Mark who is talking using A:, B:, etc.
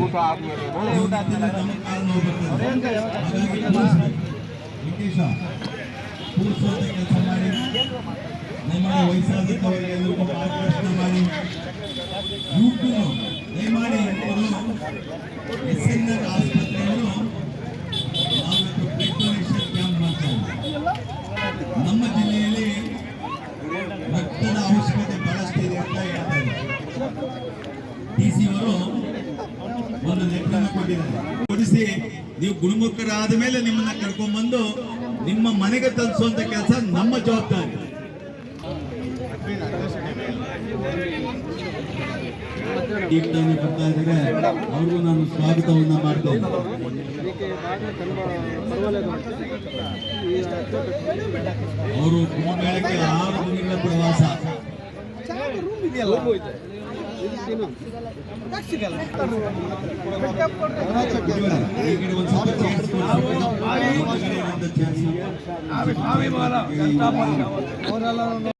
A: ಊಟ ಆದ್ಮೇಲೆ ಒಳ್ಳೆ ಊಟ ಆದ್ಮೇಲೆ
B: ಕೆಲಸ ಮಾಡಿ ನಮ್ಮ ವಯಸ್ಸಾದಂತವರಿಗೆ ಎಲ್ಲರಿಗೂ ಮಾರ್ಗದರ್ಶನ ಮಾಡಿ ಯುವಕರು ದಯಮಾಡಿ SNR ಆಸ್ಪತ್ರೆಯವರು ನಾವಿತ್ತು ಬ್ಲಡ್ ಡೊನೇಷನ್ ಕ್ಯಾಂಪ್ ಮಾಡ್ತಾ ಇದ್ದೀವಿ. ನಮ್ಮ ಜಿಲ್ಲೆಯಲ್ಲಿ ರಕ್ತದ ಅವಶ್ಯಕತೆ ಬಹಳಷ್ಟು ಇದೆ ಅಂತ ಹೇಳ್ತಾ ಇದ್ದಾರೆ. DC ಅವರು ಒಂದು ಲೆಕ್ಕವನ್ನು ಕೊಟ್ಟಿದ್ದಾರೆ. ಕೊಡಿಸಿ ನೀವು ಗುಣಮುಖರಾದ ಮೇಲೆ ನಿಮ್ಮನ್ನ ಕರ್ಕೊಂಡ್ಬಂದು ನಿಮ್ಮ ಮನೆಗೆ ತಲುಪಿಸುವಂತ ಕೆಲಸ ನಮ್ಮ ಜವಾಬ್ದಾರಿ. ಬರ್ತಾ ಇದ್ದಾರೆ, ಅವ್ರಿಗೂ ನಾನು ಸ್ವಾಗತವನ್ನ ಮಾಡ್ತೇನೆ. ಅವರು ಕುಂಭಮೇಳಕ್ಕೆ 6 ದಿನಗಳ ಪ್ರವಾಸ.